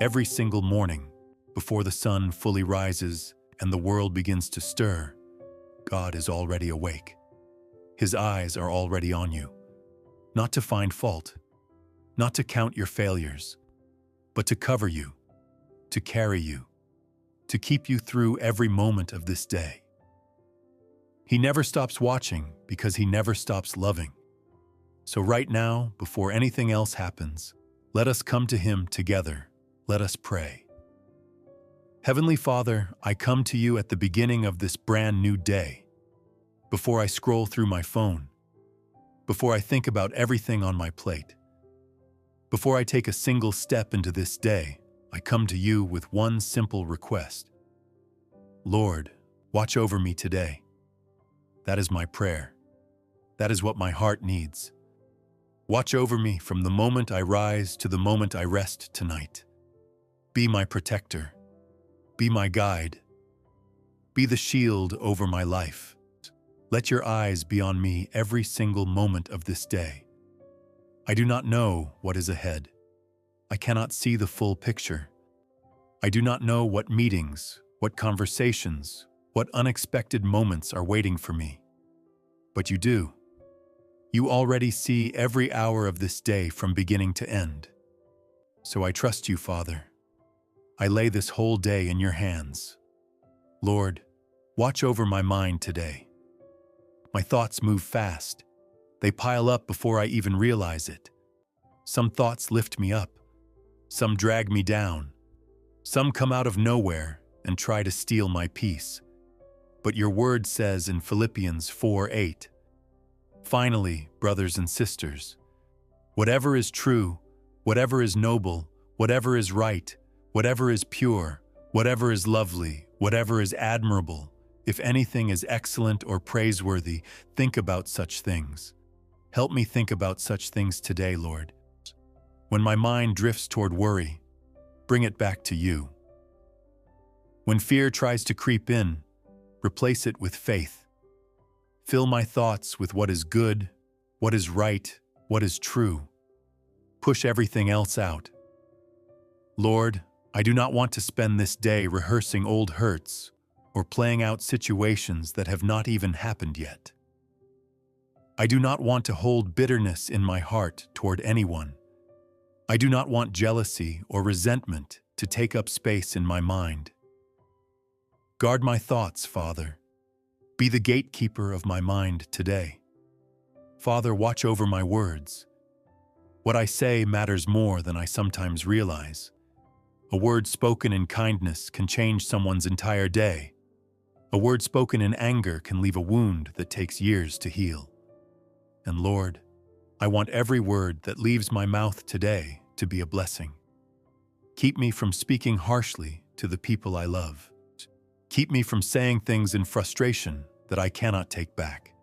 Every single morning, before the sun fully rises and the world begins to stir, God is already awake. His eyes are already on you, not to find fault, not to count your failures, but to cover you, to carry you, to keep you through every moment of this day. He never stops watching because he never stops loving. So right now, before anything else happens, let us come to him together. Let us pray. Heavenly Father, I come to you at the beginning of this brand new day. Before I scroll through my phone, before I think about everything on my plate, before I take a single step into this day, I come to you with one simple request. Lord, watch over me today. That is my prayer. That is what my heart needs. Watch over me from the moment I rise to the moment I rest tonight. Be my protector. Be my guide. Be the shield over my life. Let your eyes be on me every single moment of this day. I do not know what is ahead. I cannot see the full picture. I do not know what meetings, what conversations, what unexpected moments are waiting for me. But you do. You already see every hour of this day from beginning to end. So I trust you, Father. I lay this whole day in your hands. Lord, watch over my mind today. My thoughts move fast. They pile up before I even realize it. Some thoughts lift me up. Some drag me down. Some come out of nowhere and try to steal my peace. But your word says in Philippians 4:8, finally, brothers and sisters, whatever is true, whatever is noble, whatever is right, whatever is pure, whatever is lovely, whatever is admirable, if anything is excellent or praiseworthy, think about such things. Help me think about such things today, Lord. When my mind drifts toward worry, bring it back to you. When fear tries to creep in, replace it with faith. Fill my thoughts with what is good, what is right, what is true. Push everything else out. Lord, I do not want to spend this day rehearsing old hurts or playing out situations that have not even happened yet. I do not want to hold bitterness in my heart toward anyone. I do not want jealousy or resentment to take up space in my mind. Guard my thoughts, Father. Be the gatekeeper of my mind today. Father, watch over my words. What I say matters more than I sometimes realize. A word spoken in kindness can change someone's entire day. A word spoken in anger can leave a wound that takes years to heal. And Lord, I want every word that leaves my mouth today to be a blessing. Keep me from speaking harshly to the people I love. Keep me from saying things in frustration that I cannot take back.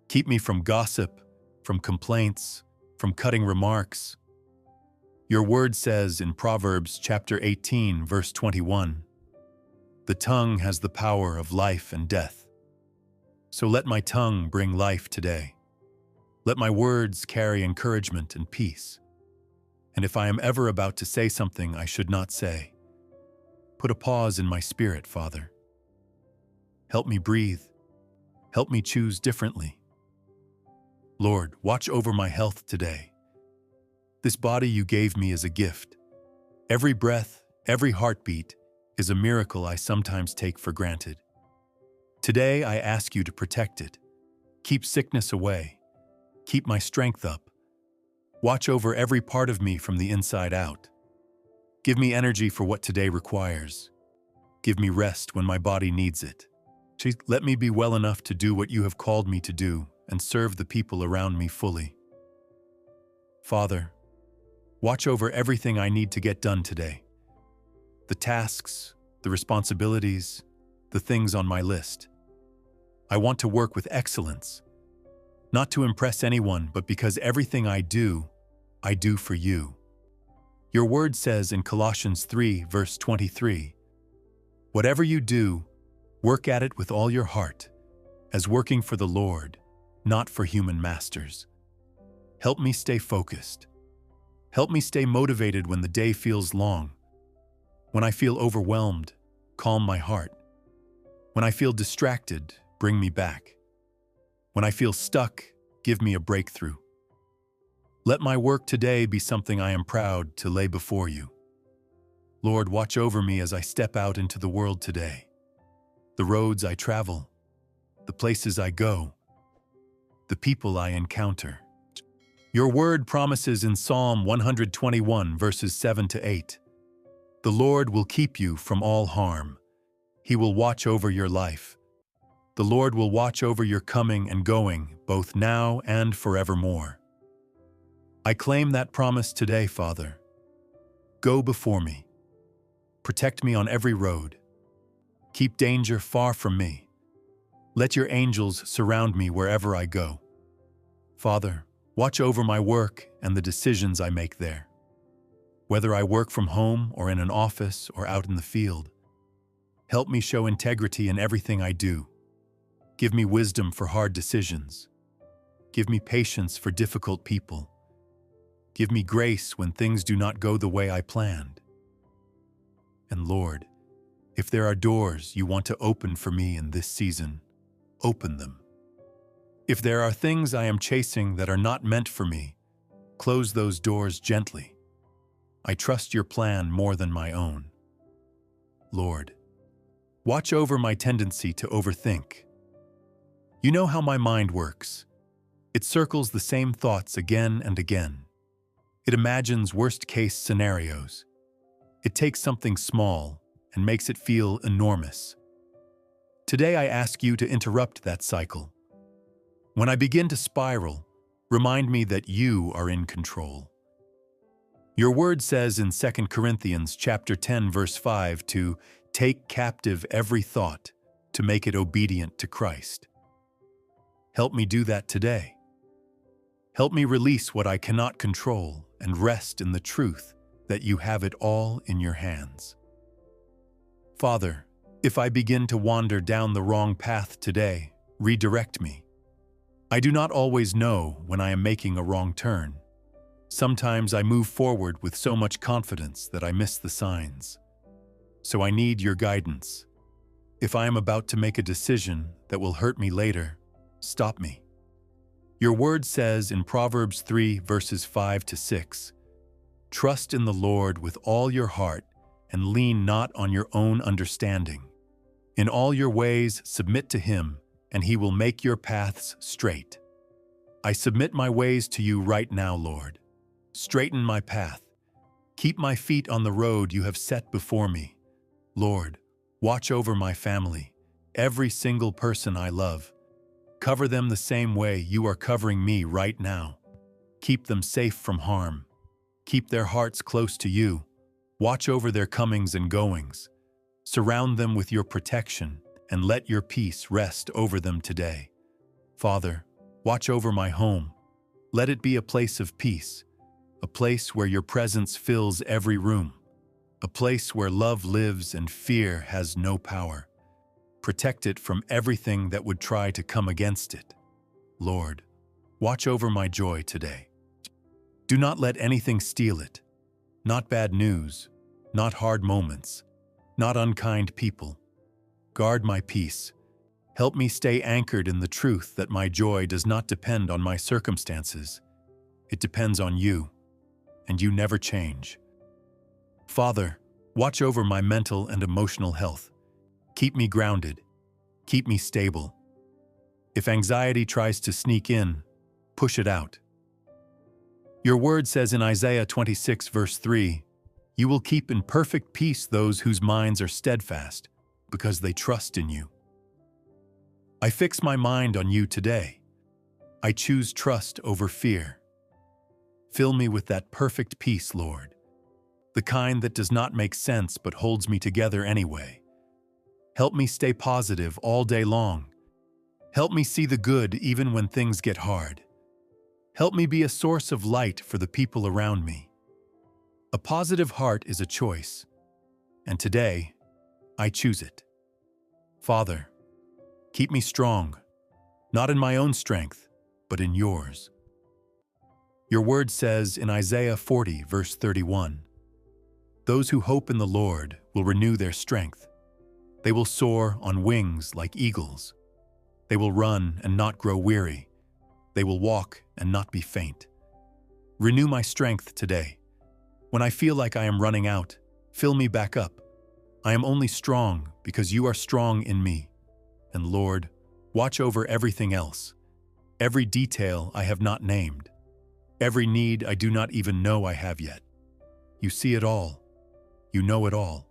Keep me from gossip, from complaints, from cutting remarks. Your word says in Proverbs chapter 18, verse 21, the tongue has the power of life and death. So let my tongue bring life today. Let my words carry encouragement and peace. And if I am ever about to say something I should not say, put a pause in my spirit, Father. Help me breathe. Help me choose differently. Lord, watch over my health today. This body you gave me is a gift. Every breath, every heartbeat is a miracle I sometimes take for granted. Today I ask you to protect it. Keep sickness away. Keep my strength up. Watch over every part of me from the inside out. Give me energy for what today requires. Give me rest when my body needs it. Let me be well enough to do what you have called me to do and serve the people around me fully. Father, watch over everything I need to get done today. The tasks, the responsibilities, the things on my list. I want to work with excellence, not to impress anyone, but because everything I do for you. Your word says in Colossians 3, verse 23, whatever you do, work at it with all your heart, as working for the Lord, not for human masters. Help me stay focused. Help me stay motivated when the day feels long. When I feel overwhelmed, calm my heart. When I feel distracted, bring me back. When I feel stuck, give me a breakthrough. Let my work today be something I am proud to lay before you. Lord, watch over me as I step out into the world today. The roads I travel, the places I go, the people I encounter. Your word promises in Psalm 121, verses 7 to 8. The Lord will keep you from all harm. He will watch over your life. The Lord will watch over your coming and going, both now and forevermore. I claim that promise today, Father. Go before me. Protect me on every road. Keep danger far from me. Let your angels surround me wherever I go. Father, watch over my work and the decisions I make there. Whether I work from home or in an office or out in the field, help me show integrity in everything I do. Give me wisdom for hard decisions. Give me patience for difficult people. Give me grace when things do not go the way I planned. And Lord, if there are doors you want to open for me in this season, open them. If there are things I am chasing that are not meant for me, close those doors gently. I trust your plan more than my own. Lord, watch over my tendency to overthink. You know how my mind works. It circles the same thoughts again and again. It imagines worst-case scenarios. It takes something small and makes it feel enormous. Today I ask you to interrupt that cycle. When I begin to spiral, remind me that you are in control. Your word says in 2 Corinthians chapter 10, verse 5 to take captive every thought to make it obedient to Christ. Help me do that today. Help me release what I cannot control and rest in the truth that you have it all in your hands. Father, if I begin to wander down the wrong path today, redirect me. I do not always know when I am making a wrong turn. Sometimes I move forward with so much confidence that I miss the signs. So I need your guidance. If I am about to make a decision that will hurt me later, stop me. Your word says in Proverbs 3, verses 5 to 6, trust in the Lord with all your heart and lean not on your own understanding. In all your ways submit to him, and he will make your paths straight. I submit my ways to you right now, Lord. Straighten my path. Keep my feet on the road you have set before me. Lord, watch over my family, every single person I love. Cover them the same way you are covering me right now. Keep them safe from harm. Keep their hearts close to you. Watch over their comings and goings. Surround them with your protection and let your peace rest over them today. Father, watch over my home. Let it be a place of peace, a place where your presence fills every room, a place where love lives and fear has no power. Protect it from everything that would try to come against it. Lord, watch over my joy today. Do not let anything steal it. Not bad news, not hard moments, not unkind people. Guard my peace. Help me stay anchored in the truth that my joy does not depend on my circumstances. It depends on you, and you never change. Father, watch over my mental and emotional health. Keep me grounded. Keep me stable. If anxiety tries to sneak in, push it out. Your word says in Isaiah 26, verse 3, you will keep in perfect peace those whose minds are steadfast, because they trust in you. I fix my mind on you today. I choose trust over fear. Fill me with that perfect peace, Lord, the kind that does not make sense but holds me together anyway. Help me stay positive all day long. Help me see the good even when things get hard. Help me be a source of light for the people around me. A positive heart is a choice, and today, I choose it. Father, keep me strong, not in my own strength, but in yours. Your word says in Isaiah 40, verse 31, "Those who hope in the Lord will renew their strength. They will soar on wings like eagles. They will run and not grow weary. They will walk and not be faint." Renew my strength today. When I feel like I am running out, fill me back up. I am only strong because you are strong in me. And Lord, watch over everything else, every detail I have not named, every need I do not even know I have yet. You see it all. You know it all.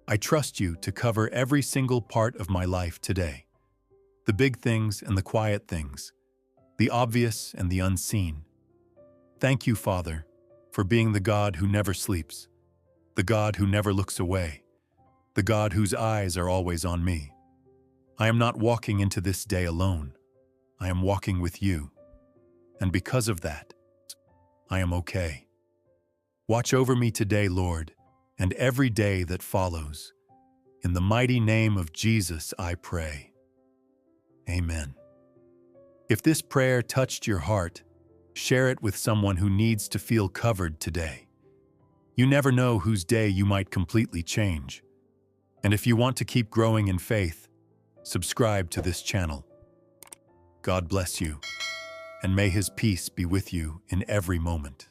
I trust you to cover every single part of my life today, the big things and the quiet things, the obvious and the unseen. Thank you, Father, for being the God who never sleeps, the God who never looks away, the God whose eyes are always on me. I am not walking into this day alone. I am walking with you. And because of that, I am okay. Watch over me today, Lord, and every day that follows. In the mighty name of Jesus, I pray. Amen. If this prayer touched your heart, share it with someone who needs to feel covered today. You never know whose day you might completely change. And if you want to keep growing in faith, subscribe to this channel. God bless you, and may His peace be with you in every moment.